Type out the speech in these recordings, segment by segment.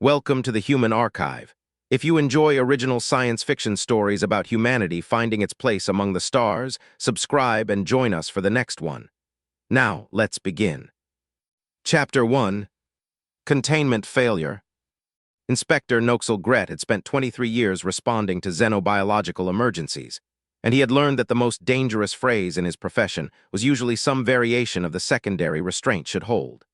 Welcome to the Human Archive. If you enjoy original science fiction stories about humanity finding its place among the stars, subscribe and join us for the next one. Now, let's begin. Chapter 1. Containment Failure. Inspector Noxal Greth had spent 23 years responding to xenobiological emergencies, and he had learned that the most dangerous phrase in his profession was usually some variation of the secondary restraint should hold.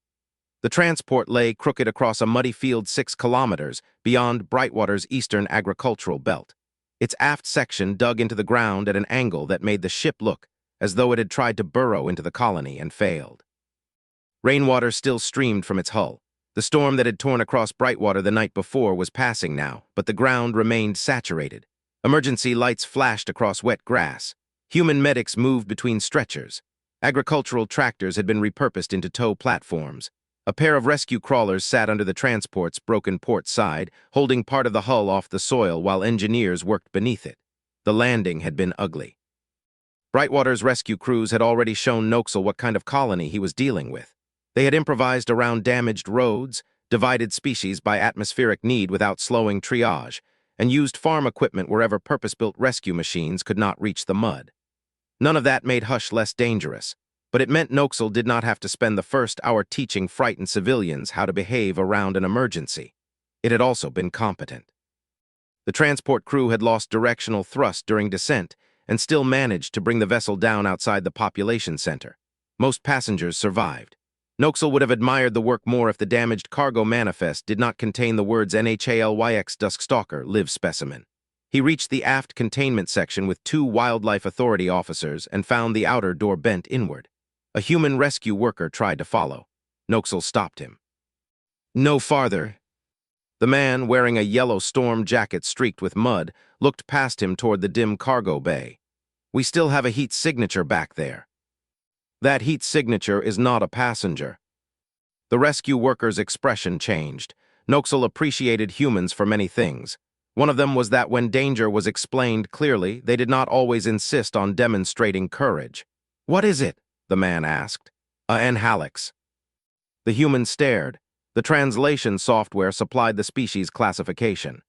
The transport lay crooked across a muddy field 6 kilometers beyond Brightwater's eastern agricultural belt. Its aft section dug into the ground at an angle that made the ship look as though it had tried to burrow into the colony and failed. Rainwater still streamed from its hull. The storm that had torn across Brightwater the night before was passing now, but the ground remained saturated. Emergency lights flashed across wet grass. Human medics moved between stretchers. Agricultural tractors had been repurposed into tow platforms. A pair of rescue crawlers sat under the transport's broken port side, holding part of the hull off the soil while engineers worked beneath it. The landing had been ugly. Brightwater's rescue crews had already shown Noxal what kind of colony he was dealing with. They had improvised around damaged roads, divided species by atmospheric need without slowing triage, and used farm equipment wherever purpose-built rescue machines could not reach the mud. None of that made Hush less dangerous, but it meant Noxal did not have to spend the first hour teaching frightened civilians how to behave around an emergency. It had also been competent. The transport crew had lost directional thrust during descent and still managed to bring the vessel down outside the population center. Most passengers survived. Noxal would have admired the work more if the damaged cargo manifest did not contain the words Nhalyx dusk-stalker, live specimen. He reached the aft containment section with 2 Wildlife Authority officers and found the outer door bent inward. A human rescue worker tried to follow. Noxal stopped him. "No farther." The man, wearing a yellow storm jacket streaked with mud, looked past him toward the dim cargo bay. "We still have a heat signature back there." "That heat signature is not a passenger." The rescue worker's expression changed. Noxal appreciated humans for many things. One of them was that when danger was explained clearly, they did not always insist on demonstrating courage. "What is it?" the man asked. "A Nhalyx." The human stared. The translation software supplied the species classification.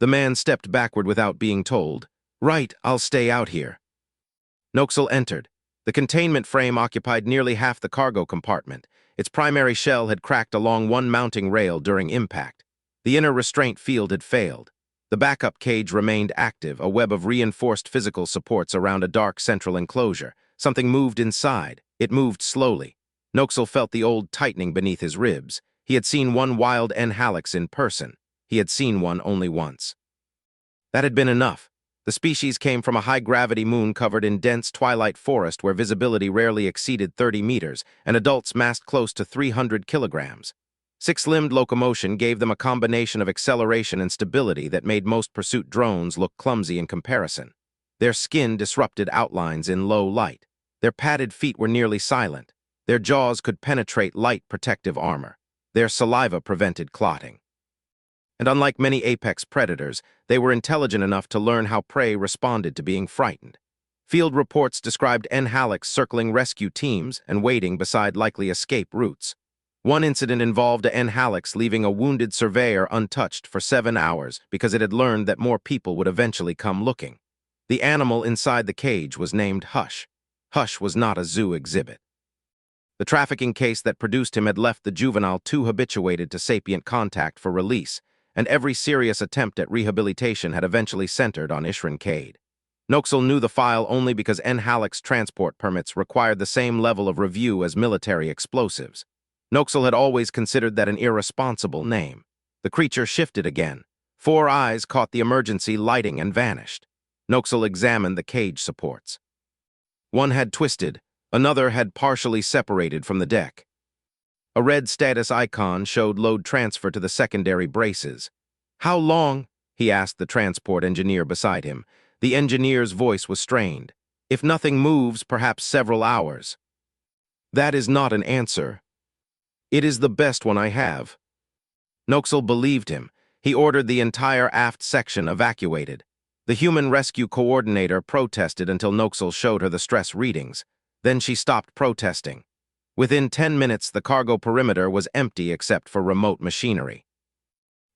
The man stepped backward without being told. "Right, I'll stay out here." Noxal entered. The containment frame occupied nearly half the cargo compartment. Its primary shell had cracked along one mounting rail during impact. The inner restraint field had failed. The backup cage remained active, a web of reinforced physical supports around a dark central enclosure. Something moved inside. It moved slowly. Noxal felt the old tightening beneath his ribs. He had seen one wild Nhalyx in person. He had seen one only once. That had been enough. The species came from a high-gravity moon covered in dense twilight forest where visibility rarely exceeded 30 meters, and adults massed close to 300 kilograms. 6-limbed locomotion gave them a combination of acceleration and stability that made most pursuit drones look clumsy in comparison. Their skin disrupted outlines in low light. Their padded feet were nearly silent. Their jaws could penetrate light protective armor. Their saliva prevented clotting. And unlike many apex predators, they were intelligent enough to learn how prey responded to being frightened. Field reports described Nhalyx circling rescue teams and waiting beside likely escape routes. One incident involved a Nhalyx leaving a wounded surveyor untouched for 7 hours because it had learned that more people would eventually come looking. The animal inside the cage was named Hush. Hush was not a zoo exhibit. The trafficking case that produced him had left the juvenile too habituated to sapient contact for release, and every serious attempt at rehabilitation had eventually centered on Ishran Cade. Noxal knew the file only because Nhalyx transport permits required the same level of review as military explosives. Noxal had always considered that an irresponsible name. The creature shifted again. 4 eyes caught the emergency lighting and vanished. Noxal examined the cage supports. One had twisted, another had partially separated from the deck. A red status icon showed load transfer to the secondary braces. "How long?" he asked the transport engineer beside him. The engineer's voice was strained. "If nothing moves, perhaps several hours." "That is not an answer." "It is the best one I have." Noxal believed him. He ordered the entire aft section evacuated. The human rescue coordinator protested until Noxal showed her the stress readings. Then she stopped protesting. Within 10 minutes, the cargo perimeter was empty except for remote machinery.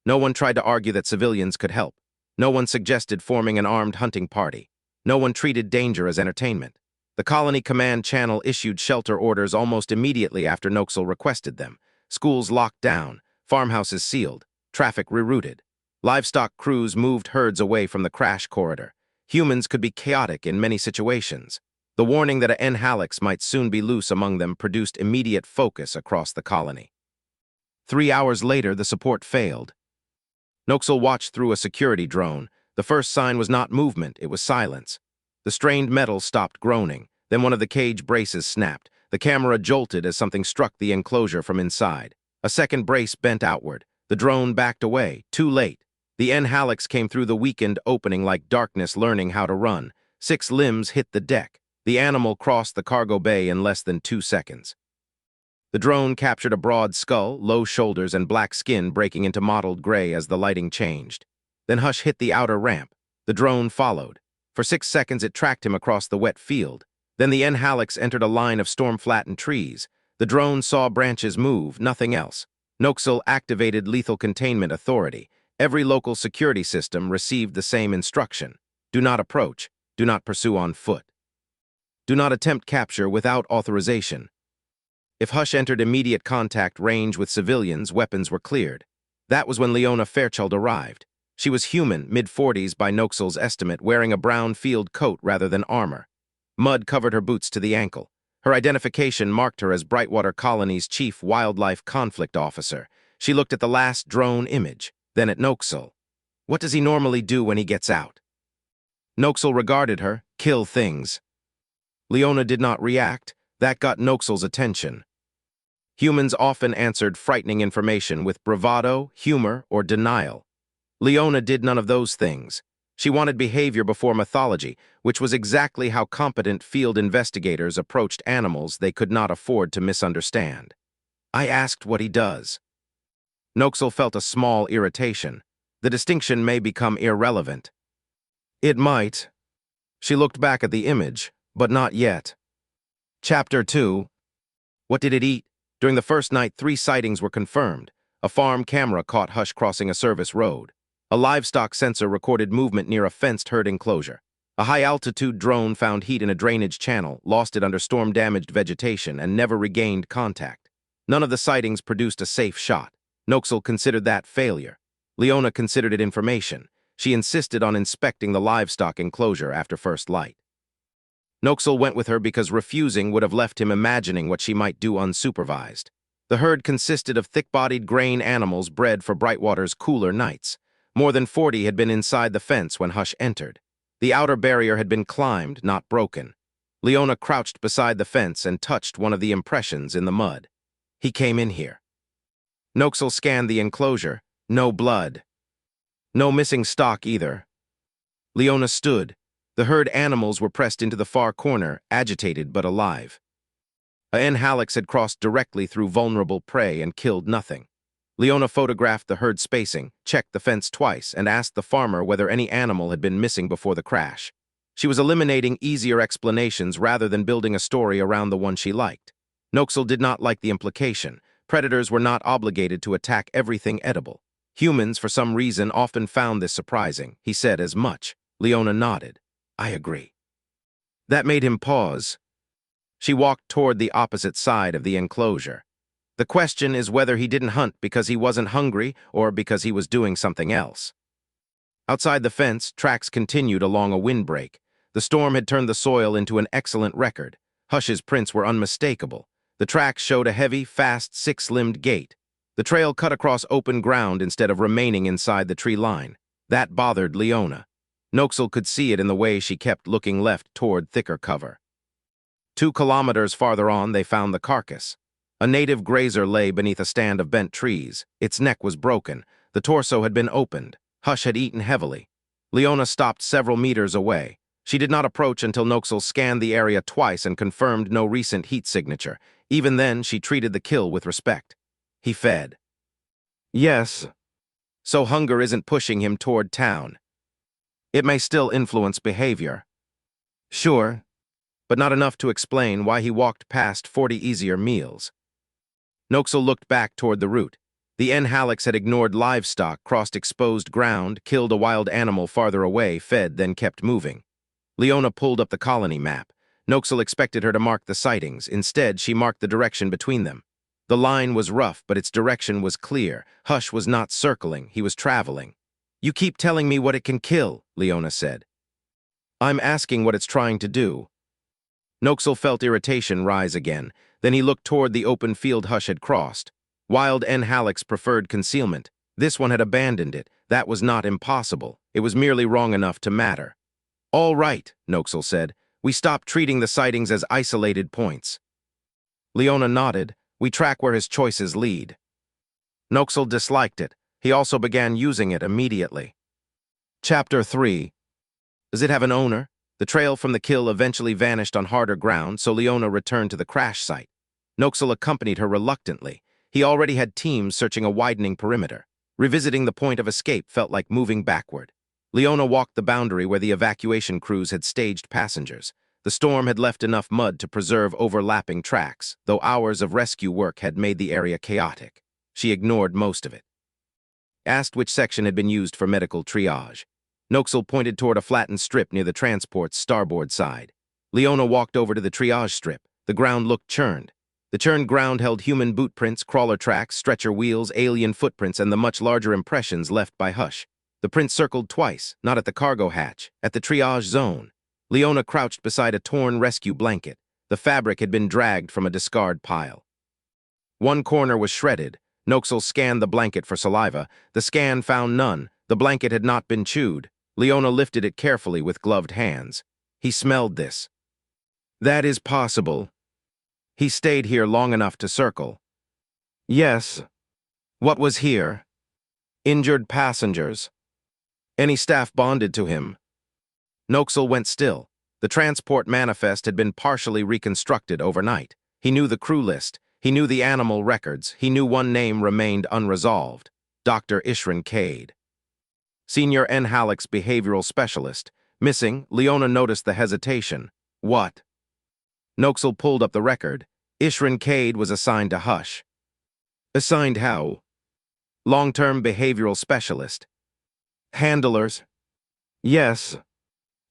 No one tried to argue that civilians could help. No one suggested forming an armed hunting party. No one treated danger as entertainment. The colony command channel issued shelter orders almost immediately after Noxal requested them. Schools locked down, farmhouses sealed, traffic rerouted. Livestock crews moved herds away from the crash corridor. Humans could be chaotic in many situations. The warning that a Nhalyx might soon be loose among them produced immediate focus across the colony. 3 hours later, the support failed. Noxal watched through a security drone. The first sign was not movement, it was silence. The strained metal stopped groaning. Then one of the cage braces snapped. The camera jolted as something struck the enclosure from inside. A second brace bent outward. The drone backed away, too late. The Nhalyx came through the weakened opening like darkness learning how to run. 6 limbs hit the deck. The animal crossed the cargo bay in less than 2 seconds. The drone captured a broad skull, low shoulders, and black skin breaking into mottled gray as the lighting changed. Then Hush hit the outer ramp. The drone followed. For 6 seconds it tracked him across the wet field. Then the Nhalyx entered a line of storm-flattened trees. The drone saw branches move, nothing else. Noxal activated lethal containment authority. Every local security system received the same instruction. Do not approach. Do not pursue on foot. Do not attempt capture without authorization. If Hush entered immediate contact range with civilians, weapons were cleared. That was when Leona Fairchild arrived. She was human, mid-40s by Noxal's estimate, wearing a brown field coat rather than armor. Mud covered her boots to the ankle. Her identification marked her as Brightwater Colony's chief wildlife conflict officer. She looked at the last drone image, then at Noxal. What does he normally do when he gets out? Noxal regarded her, kill things. Leona did not react. That got Noxal's attention. Humans often answered frightening information with bravado, humor, or denial. Leona did none of those things. She wanted behavior before mythology, which was exactly how competent field investigators approached animals they could not afford to misunderstand. I asked what he does. Noxal felt a small irritation. The distinction may become irrelevant. It might. She looked back at the image, but not yet. Chapter 2. What did it eat? During the first night, 3 sightings were confirmed. A farm camera caught Hush crossing a service road. A livestock sensor recorded movement near a fenced herd enclosure. A high-altitude drone found heat in a drainage channel, lost it under storm-damaged vegetation, and never regained contact. None of the sightings produced a safe shot. Noxal considered that failure. Leona considered it information. She insisted on inspecting the livestock enclosure after first light. Noxal went with her because refusing would have left him imagining what she might do unsupervised. The herd consisted of thick-bodied grain animals bred for Brightwater's cooler nights. More than 40 had been inside the fence when Hush entered. The outer barrier had been climbed, not broken. Leona crouched beside the fence and touched one of the impressions in the mud. He came in here. Noxal scanned the enclosure. No blood. No missing stock either. Leona stood. The herd animals were pressed into the far corner, agitated but alive. A Nhalyx had crossed directly through vulnerable prey and killed nothing. Leona photographed the herd spacing, checked the fence twice, and asked the farmer whether any animal had been missing before the crash. She was eliminating easier explanations rather than building a story around the one she liked. Noxal did not like the implication. Predators were not obligated to attack everything edible. Humans, for some reason, often found this surprising. He said as much. Leona nodded. I agree. That made him pause. She walked toward the opposite side of the enclosure. The question is whether he didn't hunt because he wasn't hungry or because he was doing something else. Outside the fence, tracks continued along a windbreak. The storm had turned the soil into an excellent record. Hush's prints were unmistakable. The tracks showed a heavy, fast, 6-limbed gait. The trail cut across open ground instead of remaining inside the tree line. That bothered Leona. Noxal could see it in the way she kept looking left toward thicker cover. 2 kilometers farther on, they found the carcass. A native grazer lay beneath a stand of bent trees. Its neck was broken. The torso had been opened. Hush had eaten heavily. Leona stopped several meters away. She did not approach until Noxal scanned the area twice and confirmed no recent heat signature. Even then, she treated the kill with respect. He fed. Yes. So hunger isn't pushing him toward town. It may still influence behavior. Sure, but not enough to explain why he walked past 40 easier meals. Noxal looked back toward the route. The Nhalyx had ignored livestock, crossed exposed ground, killed a wild animal farther away, fed, then kept moving. Leona pulled up the colony map. Noxal expected her to mark the sightings. Instead, she marked the direction between them. The line was rough, but its direction was clear. Hush was not circling, he was traveling. "You keep telling me what it can kill," Leona said. "I'm asking what it's trying to do." Noxal felt irritation rise again. Then he looked toward the open field Hush had crossed. Wild Nhalyx preferred concealment. This one had abandoned it. That was not impossible. It was merely wrong enough to matter. "All right," Noxal said. "We stop treating the sightings as isolated points." Leona nodded. "We track where his choices lead." Noxal disliked it. He also began using it immediately. Chapter 3. Does it have an owner? The trail from the kill eventually vanished on harder ground, so Leona returned to the crash site. Noxal accompanied her reluctantly. He already had teams searching a widening perimeter. Revisiting the point of escape felt like moving backward. Leona walked the boundary where the evacuation crews had staged passengers. The storm had left enough mud to preserve overlapping tracks, though hours of rescue work had made the area chaotic. She ignored most of it. Asked which section had been used for medical triage. Noxal pointed toward a flattened strip near the transport's starboard side. Leona walked over to the triage strip. The ground looked churned. The churned ground held human boot prints, crawler tracks, stretcher wheels, alien footprints, and the much larger impressions left by Hush. The prints circled twice, not at the cargo hatch, at the triage zone. Leona crouched beside a torn rescue blanket. The fabric had been dragged from a discard pile. One corner was shredded. Noxal scanned the blanket for saliva. The scan found none. The blanket had not been chewed. Leona lifted it carefully with gloved hands. He smelled this. "That is possible. He stayed here long enough to circle." "Yes." "What was here?" "Injured passengers." "Any staff bonded to him?" Noxal went still. The transport manifest had been partially reconstructed overnight. He knew the crew list. He knew the animal records. He knew one name remained unresolved. Dr. Ishran Cade. Senior Nhalyx behavioral specialist. Missing, Leona noticed the hesitation. "What?" Noxal pulled up the record. Ishran Cade was assigned to Hush. "Assigned how?" "Long-term behavioral specialist." "Handlers?" "Yes."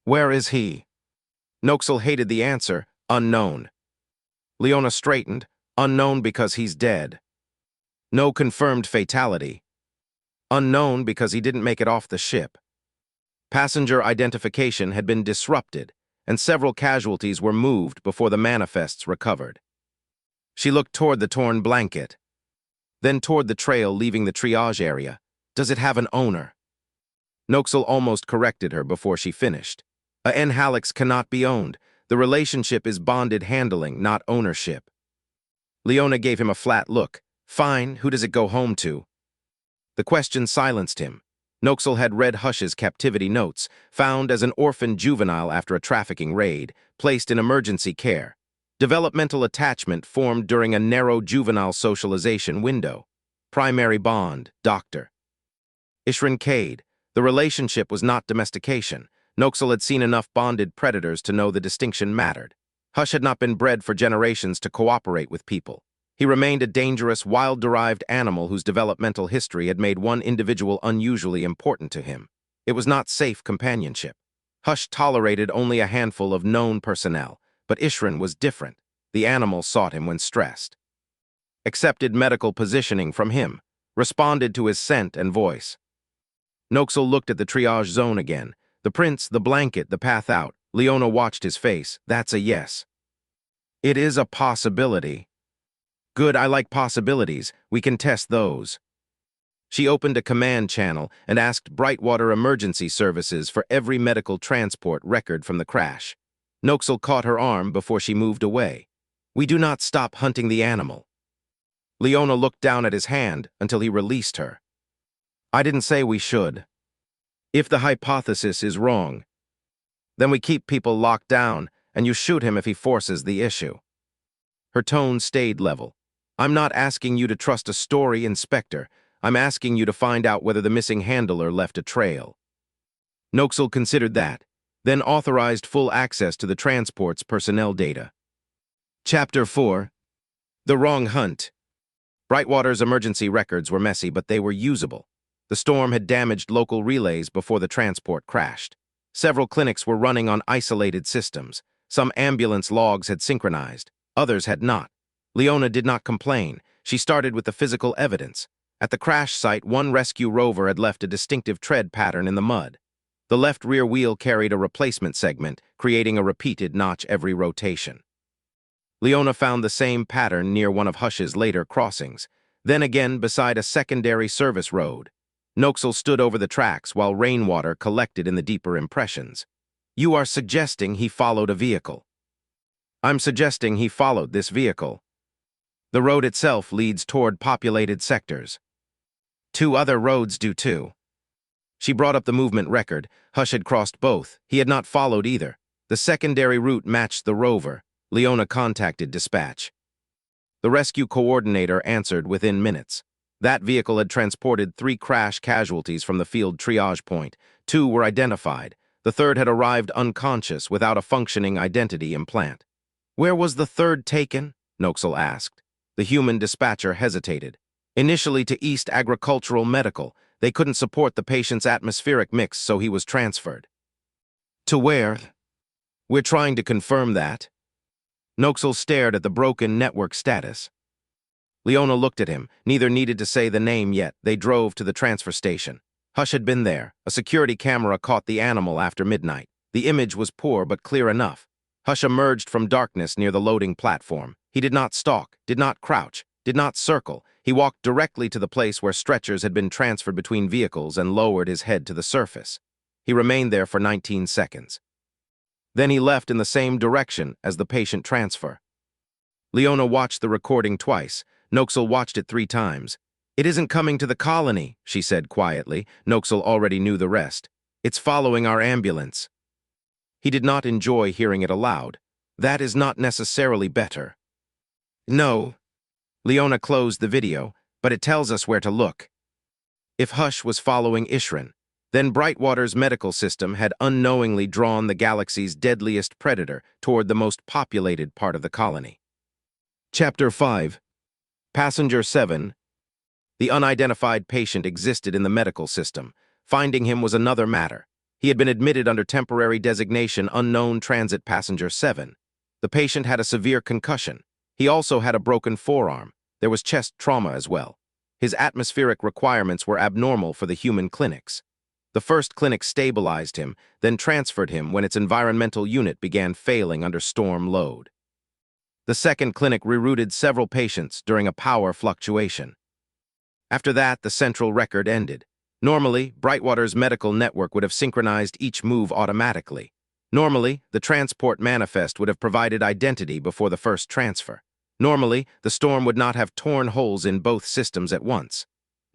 "Where is he?" Noxal hated the answer. "Unknown." Leona straightened. "Unknown because he's dead." "No confirmed fatality." "Unknown because he didn't make it off the ship." Passenger identification had been disrupted, and several casualties were moved before the manifests recovered. She looked toward the torn blanket, then toward the trail leaving the triage area. "Does it have an owner?" Noxal almost corrected her before she finished. A Nhalyx cannot be owned. The relationship is bonded handling, not ownership. Leona gave him a flat look. "Fine, who does it go home to?" The question silenced him. Noxal had read Hush's captivity notes, found as an orphan juvenile after a trafficking raid, placed in emergency care. Developmental attachment formed during a narrow juvenile socialization window. Primary bond, doctor. Ishran Cade. The relationship was not domestication. Noxal had seen enough bonded predators to know the distinction mattered. Hush had not been bred for generations to cooperate with people. He remained a dangerous, wild-derived animal whose developmental history had made one individual unusually important to him. It was not safe companionship. Hush tolerated only a handful of known personnel, but Ishran was different. The animal sought him when stressed. Accepted medical positioning from him. Responded to his scent and voice. Noxal looked at the triage zone again. The prints, the blanket, the path out. Leona watched his face. "That's a yes." "It is a possibility." "Good, I like possibilities. We can test those." She opened a command channel and asked Brightwater Emergency Services for every medical transport record from the crash. Noxal caught her arm before she moved away. "We do not stop hunting the animal." Leona looked down at his hand until he released her. "I didn't say we should. If the hypothesis is wrong, then we keep people locked down, and you shoot him if he forces the issue." Her tone stayed level. "I'm not asking you to trust a story, Inspector. I'm asking you to find out whether the missing handler left a trail." Noxal considered that, then authorized full access to the transport's personnel data. Chapter 4. The Wrong Hunt. Brightwater's emergency records were messy, but they were usable. The storm had damaged local relays before the transport crashed. Several clinics were running on isolated systems. Some ambulance logs had synchronized. Others had not. Leona did not complain. She started with the physical evidence. At the crash site, one rescue rover had left a distinctive tread pattern in the mud. The left rear wheel carried a replacement segment, creating a repeated notch every rotation. Leona found the same pattern near one of Hush's later crossings, then again beside a secondary service road. Noxal stood over the tracks while rainwater collected in the deeper impressions. "You are suggesting he followed a vehicle." "I'm suggesting he followed this vehicle. The road itself leads toward populated sectors. 2 other roads do too." She brought up the movement record. Hush had crossed both. He had not followed either. The secondary route matched the rover. Leona contacted dispatch. The rescue coordinator answered within minutes. That vehicle had transported 3 crash casualties from the field triage point. 2 were identified. The third had arrived unconscious without a functioning identity implant. "Where was the third taken?" Noxal asked. The human dispatcher hesitated. "Initially to East Agricultural Medical. They couldn't support the patient's atmospheric mix, so he was transferred." "To where?" "We're trying to confirm that." Noxal stared at the broken network status. Leona looked at him. Neither needed to say the name yet. They drove to the transfer station. Hush had been there. A security camera caught the animal after midnight. The image was poor but clear enough. Hush emerged from darkness near the loading platform. He did not stalk, did not crouch, did not circle. He walked directly to the place where stretchers had been transferred between vehicles and lowered his head to the surface. He remained there for 19 seconds. Then he left in the same direction as the patient transfer. Leona watched the recording twice. Noxal watched it 3 times. "It isn't coming to the colony," she said quietly. Noxal already knew the rest. "It's following our ambulance." He did not enjoy hearing it aloud. "That is not necessarily better." "No." Leona closed the video, "but it tells us where to look." If Hush was following Ishran, then Brightwater's medical system had unknowingly drawn the galaxy's deadliest predator toward the most populated part of the colony. Chapter 5. Passenger 7. The unidentified patient existed in the medical system. Finding him was another matter. He had been admitted under temporary designation Unknown Transit Passenger 7. The patient had a severe concussion. He also had a broken forearm. There was chest trauma as well. His atmospheric requirements were abnormal for the human clinics. The first clinic stabilized him, then transferred him when its environmental unit began failing under storm load. The second clinic rerouted several patients during a power fluctuation. After that, the central record ended. Normally, Brightwater's medical network would have synchronized each move automatically. Normally, the transport manifest would have provided identity before the first transfer. Normally, the storm would not have torn holes in both systems at once.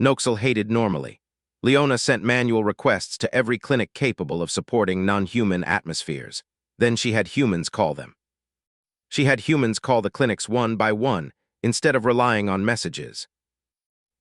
Noxal hated normally. Leona sent manual requests to every clinic capable of supporting non-human atmospheres. Then she had humans call them. She had humans call the clinics one by one, instead of relying on messages.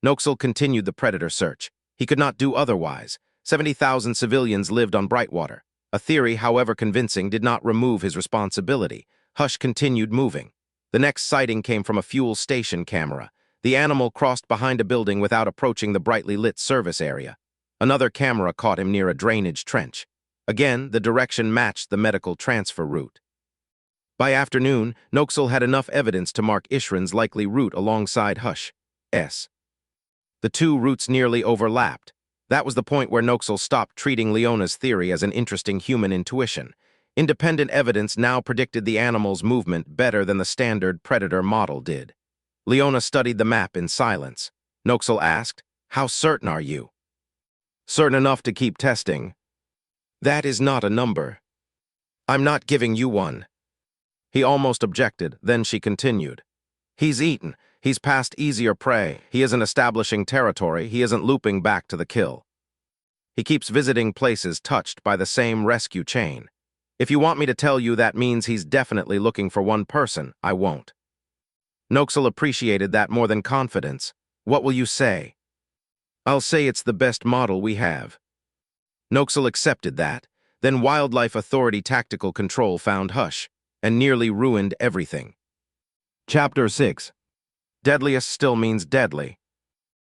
Noxal continued the predator search. He could not do otherwise. 70,000 civilians lived on Brightwater. A theory, however convincing, did not remove his responsibility. Hush continued moving. The next sighting came from a fuel station camera. The animal crossed behind a building without approaching the brightly lit service area. Another camera caught him near a drainage trench. Again, the direction matched the medical transfer route. By afternoon, Noxal had enough evidence to mark Ishran's likely route alongside Hush's. The 2 routes nearly overlapped. That was the point where Noxal stopped treating Leona's theory as an interesting human intuition. Independent evidence now predicted the animal's movement better than the standard predator model did. Leona studied the map in silence. Noxal asked, "How certain are you?" "Certain enough to keep testing." "That is not a number." "I'm not giving you one." He almost objected, then she continued. "He's eaten. He's past easier prey. He isn't establishing territory. He isn't looping back to the kill. He keeps visiting places touched by the same rescue chain. If you want me to tell you that means he's definitely looking for one person, I won't." Noxal appreciated that more than confidence. "What will you say?" "I'll say it's the best model we have." Noxal accepted that. Then Wildlife Authority Tactical Control found Hush, and nearly ruined everything. Chapter 6. Deadliest still means deadly.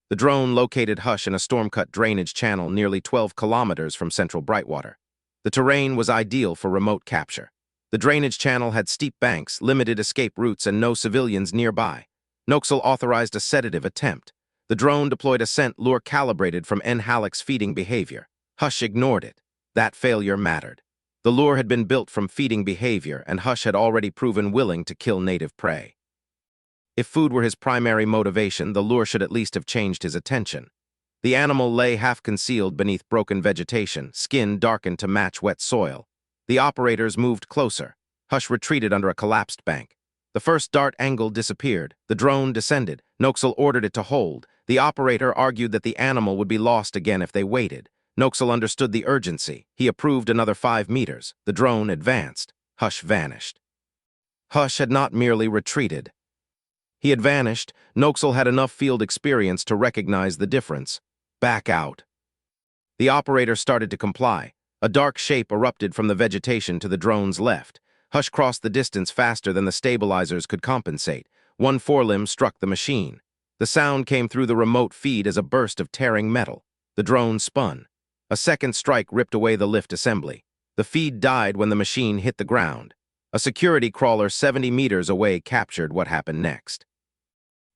The drone located Hush in a storm-cut drainage channel nearly 12 kilometers from central Brightwater. The terrain was ideal for remote capture. The drainage channel had steep banks, limited escape routes, and no civilians nearby. Noxal authorized a sedative attempt. The drone deployed a scent lure calibrated from Nhalyx feeding behavior. Hush ignored it. That failure mattered. The lure had been built from feeding behavior, and Hush had already proven willing to kill native prey. If food were his primary motivation, the lure should at least have changed his attention. The animal lay half-concealed beneath broken vegetation, skin darkened to match wet soil. The operators moved closer. Hush retreated under a collapsed bank. The first dart angle disappeared. The drone descended. Noxal ordered it to hold. The operator argued that the animal would be lost again if they waited. Noxal understood the urgency. He approved another 5 meters. The drone advanced. Hush vanished. Hush had not merely retreated. He had vanished. Noxal had enough field experience to recognize the difference. Back out. The operator started to comply. A dark shape erupted from the vegetation to the drone's left. Hush crossed the distance faster than the stabilizers could compensate. One forelimb struck the machine. The sound came through the remote feed as a burst of tearing metal. The drone spun. A second strike ripped away the lift assembly. The feed died when the machine hit the ground. A security crawler 70 meters away captured what happened next.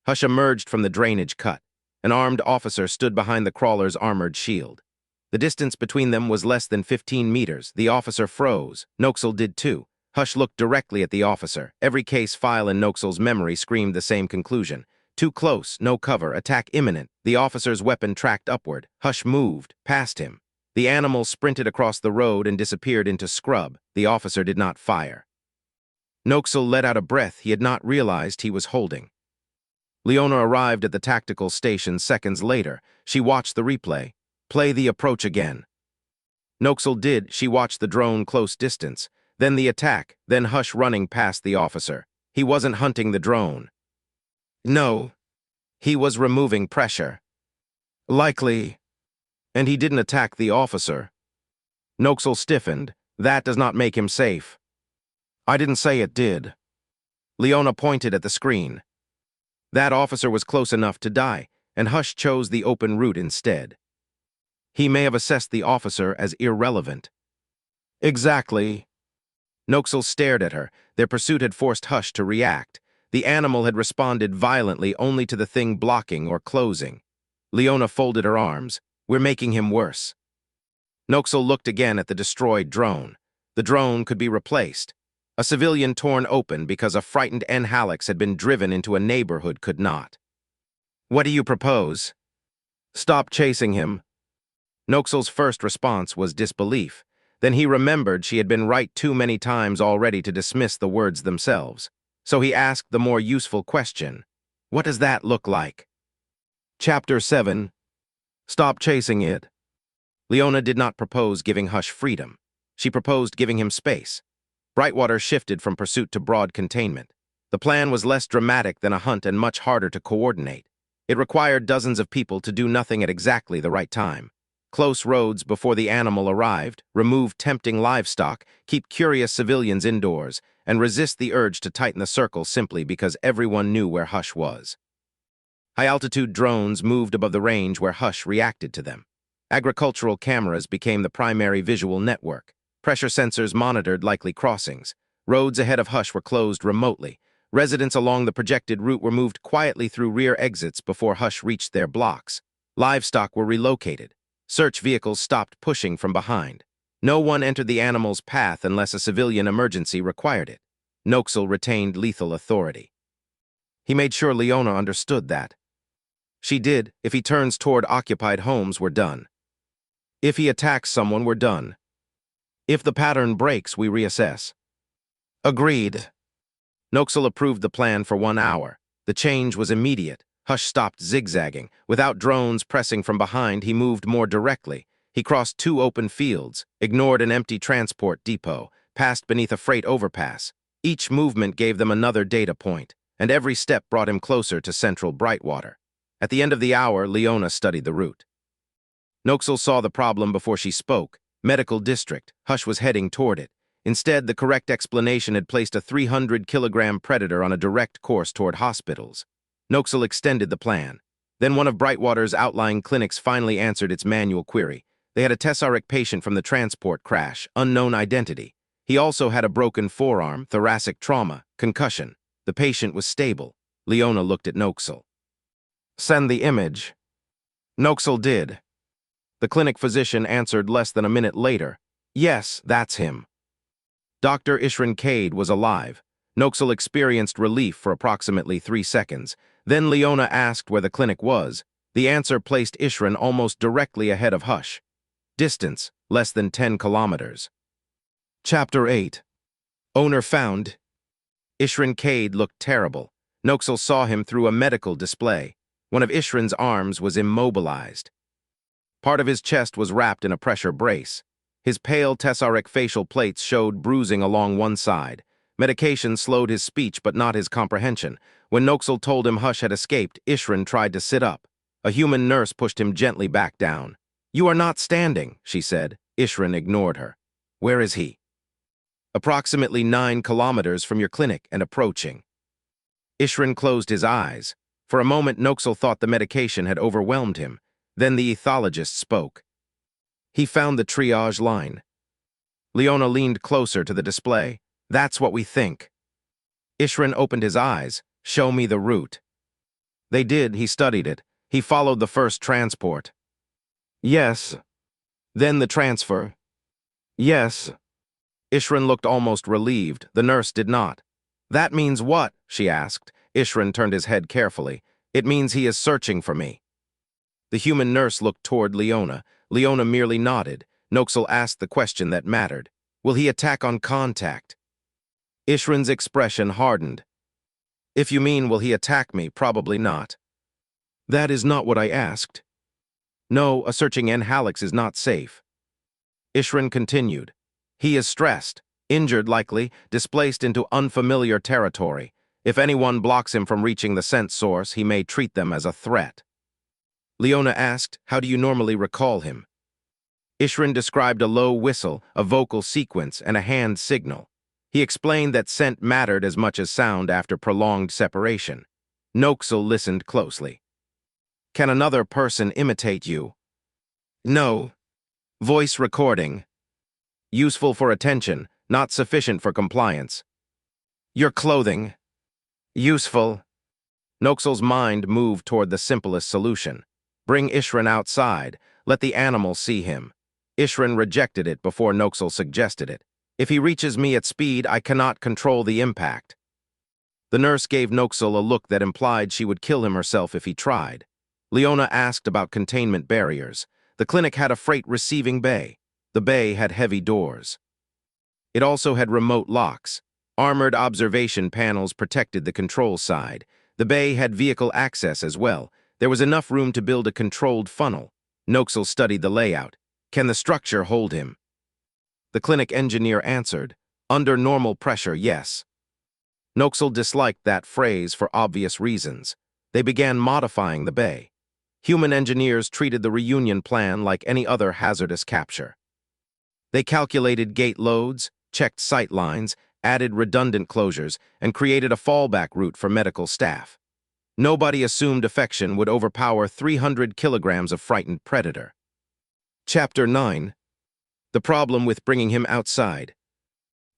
Hush emerged from the drainage cut. An armed officer stood behind the crawler's armored shield. The distance between them was less than 15 meters. The officer froze. Noxal did too. Hush looked directly at the officer. Every case file in Noxal's memory screamed the same conclusion. Too close, no cover, attack imminent. The officer's weapon tracked upward. Hush moved, past him. The animal sprinted across the road and disappeared into scrub. The officer did not fire. Noxal let out a breath he had not realized he was holding. Leona arrived at the tactical station seconds later. She watched the replay. Play the approach again. Noxal did. She watched the drone close distance. Then the attack, then Hush running past the officer. He wasn't hunting the drone. No. He was removing pressure. Likely. And he didn't attack the officer. Noxal stiffened. That does not make him safe. I didn't say it did. Leona pointed at the screen. That officer was close enough to die, and Hush chose the open route instead. He may have assessed the officer as irrelevant. Exactly. Noxal stared at her. Their pursuit had forced Hush to react. The animal had responded violently only to the thing blocking or closing. Leona folded her arms. We're making him worse. Noxal looked again at the destroyed drone. The drone could be replaced. A civilian torn open because a frightened Nhalyx had been driven into a neighborhood could not. What do you propose? Stop chasing him. Noxal's first response was disbelief. Then he remembered she had been right too many times already to dismiss the words themselves. So he asked the more useful question. What does that look like? Chapter 7. Stop chasing it. Leona did not propose giving Hush freedom. She proposed giving him space. Brightwater shifted from pursuit to broad containment. The plan was less dramatic than a hunt and much harder to coordinate. It required dozens of people to do nothing at exactly the right time. Close roads before the animal arrived, remove tempting livestock, keep curious civilians indoors, and resist the urge to tighten the circle simply because everyone knew where Hush was. High-altitude drones moved above the range where Hush reacted to them. Agricultural cameras became the primary visual network. Pressure sensors monitored likely crossings. Roads ahead of Hush were closed remotely. Residents along the projected route were moved quietly through rear exits before Hush reached their blocks. Livestock were relocated. Search vehicles stopped pushing from behind. No one entered the animal's path unless a civilian emergency required it. Noxal retained lethal authority. He made sure Leona understood that. She did. If he turns toward occupied homes, we're done. If he attacks someone, we're done. If the pattern breaks, we reassess. Agreed. Noxal approved the plan for 1 hour. The change was immediate. Hush stopped zigzagging. Without drones pressing from behind, he moved more directly. He crossed 2 open fields, ignored an empty transport depot, passed beneath a freight overpass. Each movement gave them another data point, and every step brought him closer to central Brightwater. At the end of the hour, Leona studied the route. Noxal saw the problem before she spoke. Medical district. Hush was heading toward it. Instead, the correct explanation had placed a 300-kilogram predator on a direct course toward hospitals. Noxal extended the plan. Then one of Brightwater's outlying clinics finally answered its manual query. They had a Tessaric patient from the transport crash, unknown identity. He also had a broken forearm, thoracic trauma, concussion. The patient was stable. Leona looked at Noxal. "Send the image." Noxal did. The clinic physician answered less than a minute later. "Yes, that's him." Dr. Ishran Cade was alive. Noxal experienced relief for approximately 3 seconds. Then Leona asked where the clinic was. The answer placed Ishran almost directly ahead of Hush. Distance, less than 10 kilometers. Chapter 8. Owner found. Ishran Cade looked terrible. Noxal saw him through a medical display. One of Ishran's arms was immobilized. Part of his chest was wrapped in a pressure brace. His pale tessaric facial plates showed bruising along one side. Medication slowed his speech but not his comprehension. When Noxal told him Hush had escaped, Ishran tried to sit up. A human nurse pushed him gently back down. "You are not standing," she said. Ishran ignored her. "Where is he?" "Approximately 9 kilometers from your clinic and approaching." Ishran closed his eyes. For a moment, Noxal thought the medication had overwhelmed him. Then the ethologist spoke. "He found the triage line." Leona leaned closer to the display. "That's what we think." Ishran opened his eyes. "Show me the route." They did. He studied it. He followed the first transport. "Yes." "Then the transfer." "Yes." Ishran looked almost relieved. The nurse did not. "That means what?" she asked. Ishran turned his head carefully. "It means he is searching for me." The human nurse looked toward Leona. Leona merely nodded. Noxal asked the question that mattered. "Will he attack on contact?" Ishran's expression hardened. "If you mean will he attack me, probably not." "That is not what I asked." "No, a searching Nhalyx is not safe." Ishran continued. "He is stressed, injured likely, displaced into unfamiliar territory. If anyone blocks him from reaching the scent source, he may treat them as a threat." Leona asked, "How do you normally recall him?" Ishran described a low whistle, a vocal sequence, and a hand signal. He explained that scent mattered as much as sound after prolonged separation. Noxal listened closely. "Can another person imitate you?" "No." "Voice recording?" "Useful for attention, not sufficient for compliance." "Your clothing?" "Useful." Noxal's mind moved toward the simplest solution. Bring Ishran outside. Let the animal see him. Ishran rejected it before Noxal suggested it. "If he reaches me at speed, I cannot control the impact." The nurse gave Noxal a look that implied she would kill him herself if he tried. Leona asked about containment barriers. The clinic had a freight receiving bay. The bay had heavy doors. It also had remote locks. Armored observation panels protected the control side. The bay had vehicle access as well. There was enough room to build a controlled funnel. Noxal studied the layout. "Can the structure hold him?" The clinic engineer answered, "Under normal pressure, yes." Noxal disliked that phrase for obvious reasons. They began modifying the bay. Human engineers treated the reunion plan like any other hazardous capture. They calculated gate loads, checked sight lines, added redundant closures, and created a fallback route for medical staff. Nobody assumed affection would overpower 300 kilograms of frightened predator. Chapter 9. The problem with bringing him outside.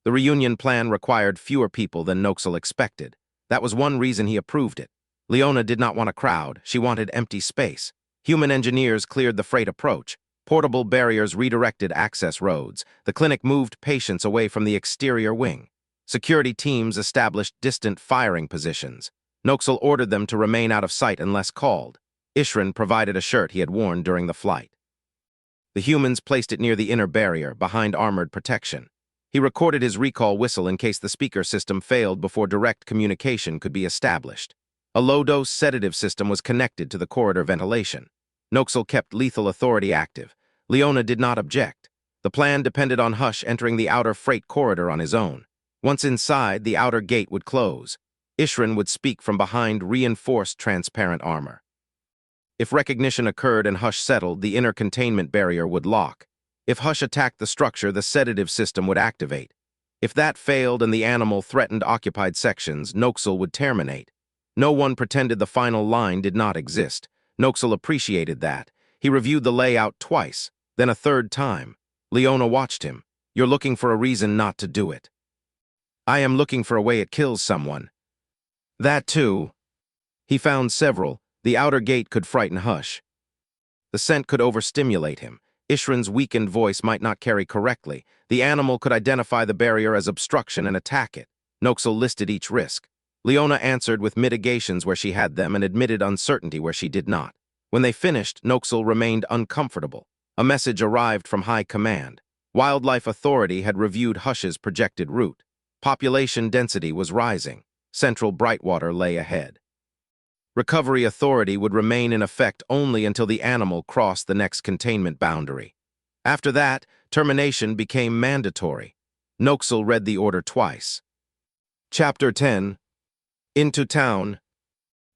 The reunion plan required fewer people than Noxal expected. That was one reason he approved it. Leona did not want a crowd. She wanted empty space. Human engineers cleared the freight approach. Portable barriers redirected access roads. The clinic moved patients away from the exterior wing. Security teams established distant firing positions. Noxal ordered them to remain out of sight unless called. Ishran provided a shirt he had worn during the flight. The humans placed it near the inner barrier, behind armored protection. He recorded his recall whistle in case the speaker system failed before direct communication could be established. A low-dose sedative system was connected to the corridor ventilation. Noxal kept lethal authority active. Leona did not object. The plan depended on Hush entering the outer freight corridor on his own. Once inside, the outer gate would close. Ishran would speak from behind reinforced transparent armor. If recognition occurred and Hush settled, the inner containment barrier would lock. If Hush attacked the structure, the sedative system would activate. If that failed and the animal threatened occupied sections, Noxal would terminate. No one pretended the final line did not exist. Noxal appreciated that. He reviewed the layout twice, then a third time. Leona watched him. You're looking for a reason not to do it. I am looking for a way it kills someone. That too. He found several. The outer gate could frighten Hush. The scent could overstimulate him. Ishran's weakened voice might not carry correctly. The animal could identify the barrier as obstruction and attack it. Noxal listed each risk. Leona answered with mitigations where she had them and admitted uncertainty where she did not. When they finished, Noxal remained uncomfortable. A message arrived from High Command. Wildlife Authority had reviewed Hush's projected route. Population density was rising. Central Brightwater lay ahead. Recovery Authority would remain in effect only until the animal crossed the next containment boundary. After that, termination became mandatory. Noxal read the order twice. Chapter 10. Into Town.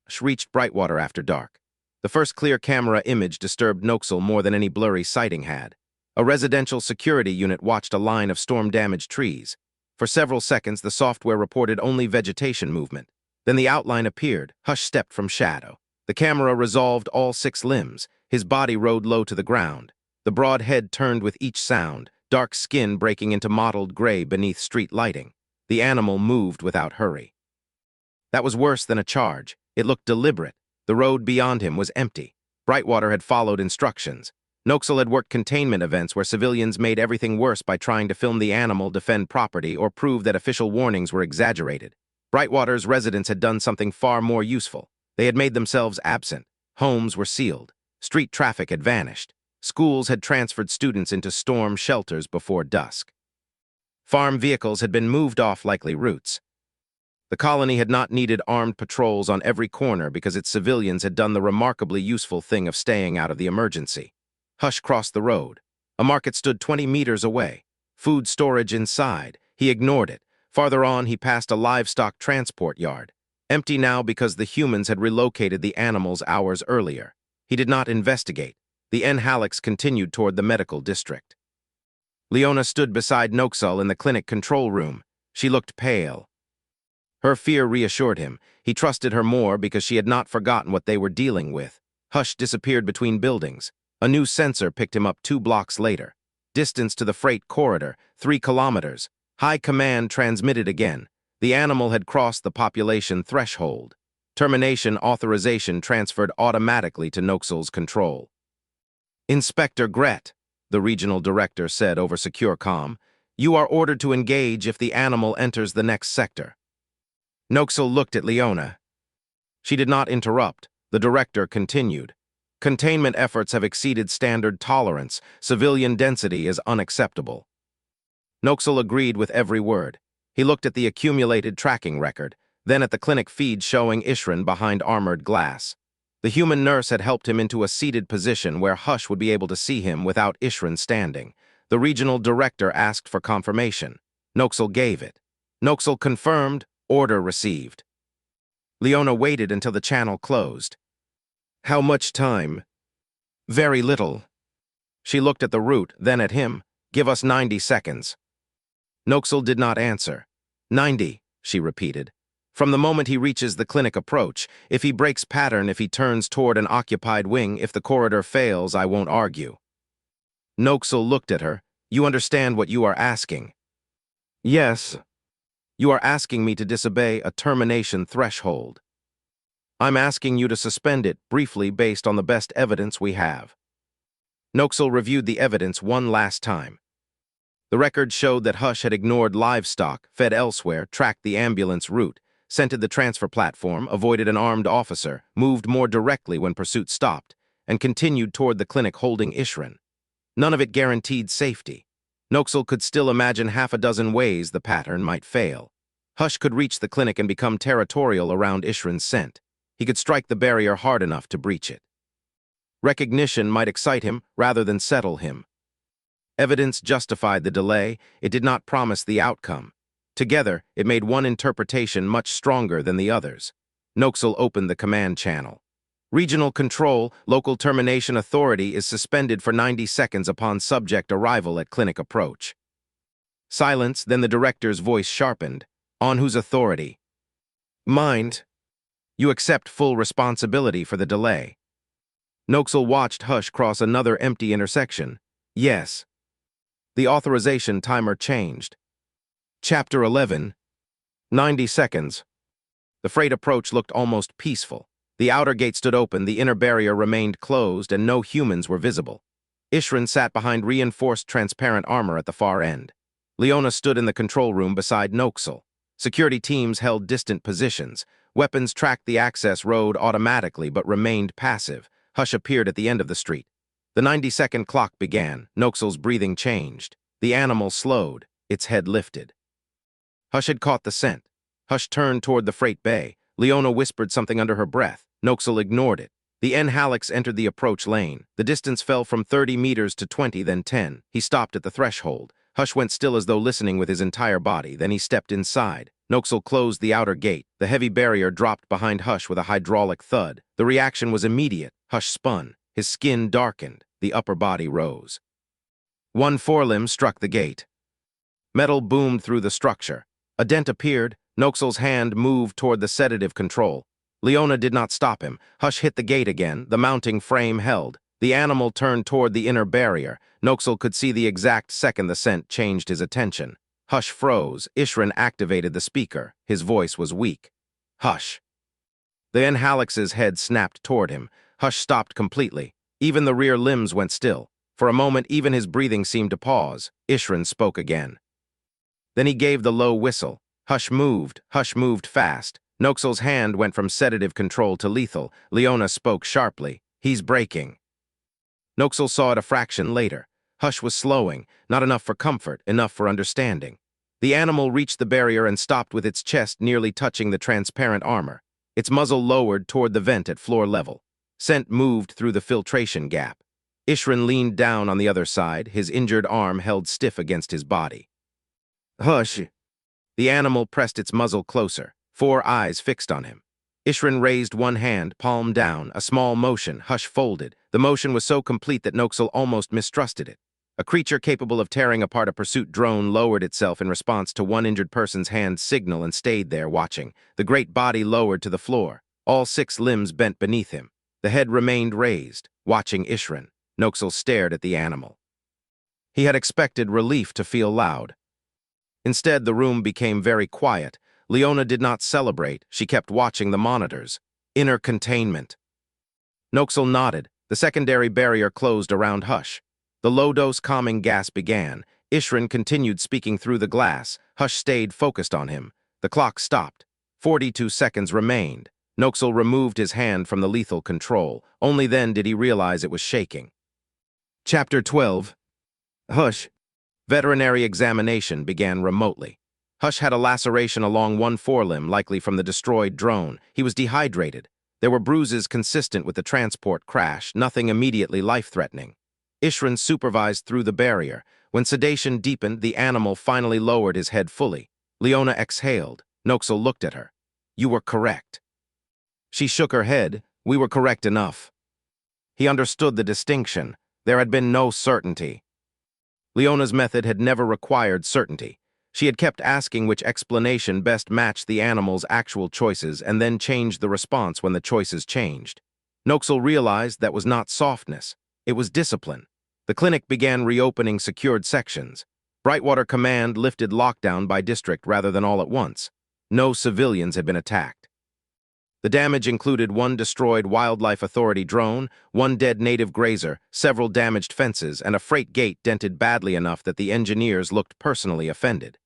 Hush reached Brightwater after dark. The first clear camera image disturbed Noxal more than any blurry sighting had. A residential security unit watched a line of storm-damaged trees. For several seconds, the software reported only vegetation movement. Then the outline appeared. Hush stepped from shadow. The camera resolved all 6 limbs. His body rode low to the ground. The broad head turned with each sound, dark skin breaking into mottled gray beneath street lighting. The animal moved without hurry. That was worse than a charge. It looked deliberate. The road beyond him was empty. Brightwater had followed instructions. Noxal had worked containment events where civilians made everything worse by trying to film the animal defend property or prove that official warnings were exaggerated. Brightwater's residents had done something far more useful. They had made themselves absent. Homes were sealed. Street traffic had vanished. Schools had transferred students into storm shelters before dusk. Farm vehicles had been moved off likely routes. The colony had not needed armed patrols on every corner because its civilians had done the remarkably useful thing of staying out of the emergency. Hush crossed the road. A market stood 20 meters away. Food storage inside. He ignored it. Farther on, he passed a livestock transport yard. Empty now because the humans had relocated the animals hours earlier. He did not investigate. The Nhalyx continued toward the medical district. Leona stood beside Noxal in the clinic control room. She looked pale. Her fear reassured him. He trusted her more because she had not forgotten what they were dealing with. Hush disappeared between buildings. A new sensor picked him up 2 blocks later. Distance to the freight corridor, 3 kilometers. High Command transmitted again. The animal had crossed the population threshold. Termination authorization transferred automatically to Noxal's control. Inspector Greth, the regional director said over secure comm, you are ordered to engage if the animal enters the next sector. Noxal looked at Leona. She did not interrupt. The director continued. Containment efforts have exceeded standard tolerance. Civilian density is unacceptable. Noxal agreed with every word. He looked at the accumulated tracking record, then at the clinic feed showing Ishran behind armored glass. The human nurse had helped him into a seated position where Hush would be able to see him without Ishran standing. The regional director asked for confirmation. Noxal gave it. Noxal confirmed, order received. Leona waited until the channel closed. How much time? Very little. She looked at the route, then at him. Give us 90 seconds. Noxal did not answer. 90, she repeated. From the moment he reaches the clinic approach, if he breaks pattern, if he turns toward an occupied wing, if the corridor fails, I won't argue. Noxal looked at her. You understand what you are asking? Yes. You are asking me to disobey a termination threshold. I'm asking you to suspend it briefly based on the best evidence we have. Noxal reviewed the evidence one last time. The record showed that Hush had ignored livestock, fed elsewhere, tracked the ambulance route, scented the transfer platform, avoided an armed officer, moved more directly when pursuit stopped, and continued toward the clinic holding Ishran. None of it guaranteed safety. Noxal could still imagine 6 ways the pattern might fail. Hush could reach the clinic and become territorial around Ishran's scent. He could strike the barrier hard enough to breach it. Recognition might excite him rather than settle him. Evidence justified the delay. It did not promise the outcome. Together, it made one interpretation much stronger than the others. Noxal opened the command channel. Regional control, local termination authority is suspended for 90 seconds upon subject arrival at clinic approach. Silence, then the director's voice sharpened. On whose authority? Mind. You accept full responsibility for the delay. Noxal watched Hush cross another empty intersection. Yes. The authorization timer changed. Chapter 11. 90 seconds. The freight approach looked almost peaceful. The outer gate stood open, the inner barrier remained closed, and no humans were visible. Ishran sat behind reinforced transparent armor at the far end. Leona stood in the control room beside Noxal. Security teams held distant positions. Weapons tracked the access road automatically but remained passive. Hush appeared at the end of the street. The 90-second clock began. Noxal's breathing changed. The animal slowed. Its head lifted. Hush had caught the scent. Hush turned toward the freight bay. Leona whispered something under her breath. Noxal ignored it. The Nhalyx entered the approach lane. The distance fell from 30 meters to 20, then 10. He stopped at the threshold. Hush went still as though listening with his entire body. Then he stepped inside. Noxal closed the outer gate. The heavy barrier dropped behind Hush with a hydraulic thud. The reaction was immediate. Hush spun. His skin darkened. The upper body rose. One forelimb struck the gate. Metal boomed through the structure. A dent appeared. Noxal's hand moved toward the sedative control. Leona did not stop him. Hush hit the gate again. The mounting frame held. The animal turned toward the inner barrier. Noxal could see the exact second the scent changed his attention. Hush froze. Ishran activated the speaker. His voice was weak. Hush. The Nhalyx's head snapped toward him. Hush stopped completely. Even the rear limbs went still. For a moment, even his breathing seemed to pause. Ishran spoke again. Then he gave the low whistle. Hush moved fast. Noxal's hand went from sedative control to lethal. Leona spoke sharply. He's breaking. Noxal saw it a fraction later. Hush was slowing, not enough for comfort, enough for understanding. The animal reached the barrier and stopped with its chest nearly touching the transparent armor. Its muzzle lowered toward the vent at floor level. Scent moved through the filtration gap. Ishran leaned down on the other side, his injured arm held stiff against his body. Hush. The animal pressed its muzzle closer, 4 eyes fixed on him. Ishran raised one hand, palm down, a small motion. Hush folded. The motion was so complete that Noxal almost mistrusted it. A creature capable of tearing apart a pursuit drone lowered itself in response to one injured person's hand signal and stayed there watching. The great body lowered to the floor. All 6 limbs bent beneath him. The head remained raised, watching Ishran. Noxal stared at the animal. He had expected relief to feel loud. Instead, the room became very quiet. Leona did not celebrate. She kept watching the monitors. Inner containment. Noxal nodded. The secondary barrier closed around Hush. The low-dose calming gas began. Ishran continued speaking through the glass. Hush stayed focused on him. The clock stopped. 42 seconds remained. Noxal removed his hand from the lethal control. Only then did he realize it was shaking. Chapter 12. Hush. Veterinary examination began remotely. Hush had a laceration along one forelimb, likely from the destroyed drone. He was dehydrated. There were bruises consistent with the transport crash, nothing immediately life-threatening. Ishran supervised through the barrier. When sedation deepened, the animal finally lowered his head fully. Leona exhaled. Noxal looked at her. You were correct. She shook her head. We were correct enough. He understood the distinction. There had been no certainty. Leona's method had never required certainty. She had kept asking which explanation best matched the animal's actual choices and then changed the response when the choices changed. Noxal realized that was not softness. It was discipline. The clinic began reopening secured sections. Brightwater Command lifted lockdown by district rather than all at once. No civilians had been attacked. The damage included 1 destroyed Wildlife Authority drone, 1 dead native grazer, several damaged fences, and a freight gate dented badly enough that the engineers looked personally offended.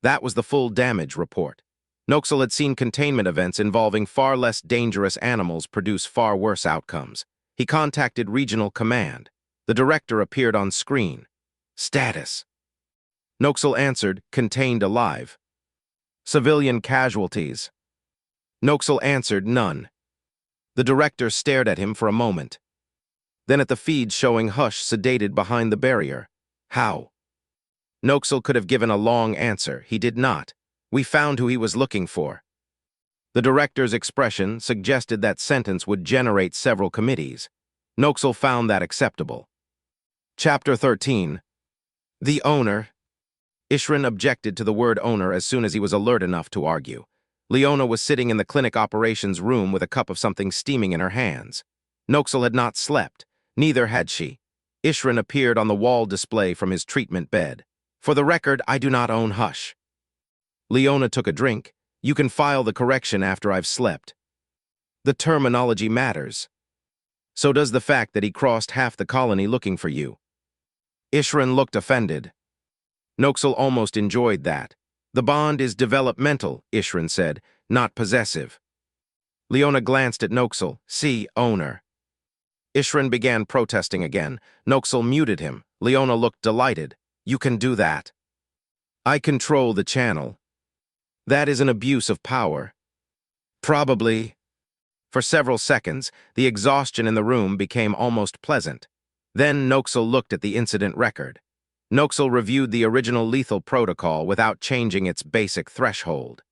That was the full damage report. Noxal had seen containment events involving far less dangerous animals produce far worse outcomes. He contacted Regional Command. The director appeared on screen. Status. Noxal answered, contained alive. Civilian casualties. Noxal answered, none. The director stared at him for a moment. Then at the feed showing Hush sedated behind the barrier. How? Noxal could have given a long answer. He did not. We found who he was looking for. The director's expression suggested that sentence would generate several committees. Noxal found that acceptable. Chapter 13. The owner. Ishran objected to the word owner as soon as he was alert enough to argue. Leona was sitting in the clinic operations room with a cup of something steaming in her hands. Noxal had not slept. Neither had she. Ishran appeared on the wall display from his treatment bed. For the record, I do not own Hush. Leona took a drink. You can file the correction after I've slept. The terminology matters. So does the fact that he crossed half the colony looking for you. Ishran looked offended. Noxal almost enjoyed that. The bond is developmental, Ishran said, not possessive. Leona glanced at Noxal. See, owner. Ishran began protesting again. Noxal muted him. Leona looked delighted. You can do that. I control the channel. That is an abuse of power. Probably. For several seconds, the exhaustion in the room became almost pleasant. Then Noxal looked at the incident record. Noxal reviewed the original lethal protocol without changing its basic threshold.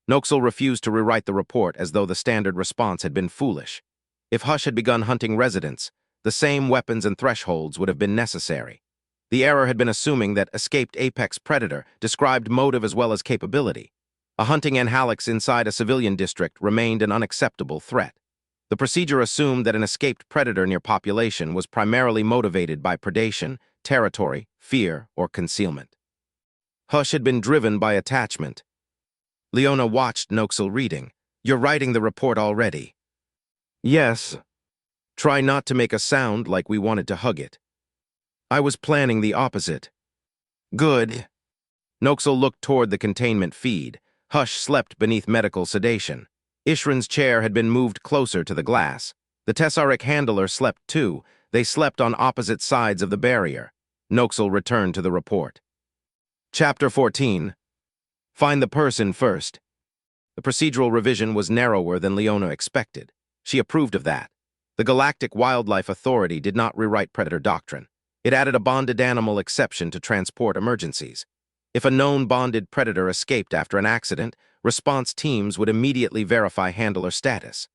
Noxal refused to rewrite the report as though the standard response had been foolish. If Hush had begun hunting residents, the same weapons and thresholds would have been necessary. The error had been assuming that escaped apex predator described motive as well as capability. A hunting Nhalyx inside a civilian district remained an unacceptable threat. The procedure assumed that an escaped predator near population was primarily motivated by predation, territory, fear, or concealment. Hush had been driven by attachment. Leona watched Noxal reading. You're writing the report already. Yes. Try not to make a sound like we wanted to hug it. I was planning the opposite. Good. Noxal looked toward the containment feed. Hush slept beneath medical sedation. Ishran's chair had been moved closer to the glass. The Tessaric handler slept too. They slept on opposite sides of the barrier. Noxal returned to the report. Chapter 14. Find the person first. The procedural revision was narrower than Leona expected. She approved of that. The Galactic Wildlife Authority did not rewrite predator doctrine. It added a bonded animal exception to transport emergencies. If a known bonded predator escaped after an accident, response teams would immediately verify handler status.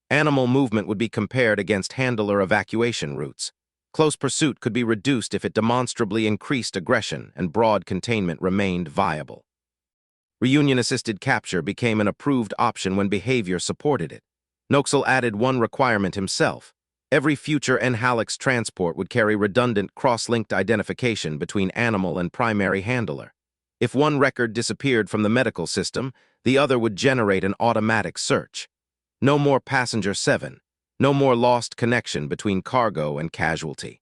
Animal movement would be compared against handler evacuation routes. Close pursuit could be reduced if it demonstrably increased aggression and broad containment remained viable. Reunion-assisted capture became an approved option when behavior supported it. Noxal added one requirement himself. Every future Nhalyx transport would carry redundant cross-linked identification between animal and primary handler. If one record disappeared from the medical system, the other would generate an automatic search. No more passenger 7. No more lost connection between cargo and casualty.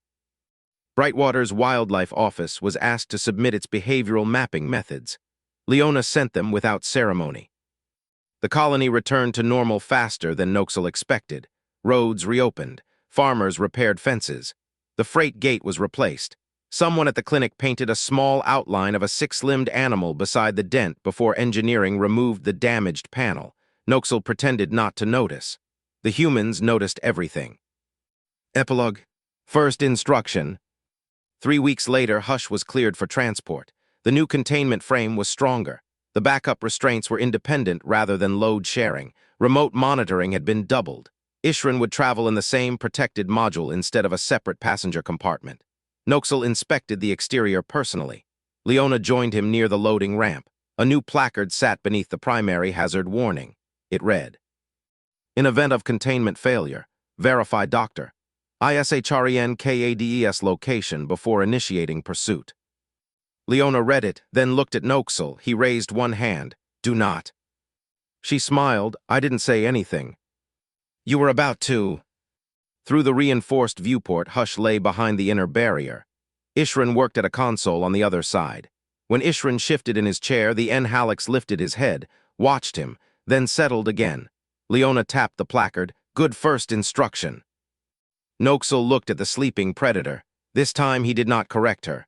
Brightwater's wildlife office was asked to submit its behavioral mapping methods. Leona sent them without ceremony. The colony returned to normal faster than Noxal expected. Roads reopened. Farmers repaired fences. The freight gate was replaced. Someone at the clinic painted a small outline of a 6-limbed animal beside the dent before engineering removed the damaged panel. Noxal pretended not to notice. The humans noticed everything. Epilogue. First instruction. 3 weeks later, Hush was cleared for transport. The new containment frame was stronger. The backup restraints were independent rather than load-sharing. Remote monitoring had been doubled. Ishran would travel in the same protected module instead of a separate passenger compartment. Noxal inspected the exterior personally. Leona joined him near the loading ramp. A new placard sat beneath the primary hazard warning. It read, in event of containment failure, verify doctor. ISHRENKADES location before initiating pursuit. Leona read it, then looked at Noxal. He raised one hand. Do not. She smiled. I didn't say anything. You were about to. Through the reinforced viewport, Hush lay behind the inner barrier. Ishran worked at a console on the other side. When Ishran shifted in his chair, the Nhalyx lifted his head, watched him, then settled again. Leona tapped the placard. Good first instruction. Noxal looked at the sleeping predator. This time he did not correct her.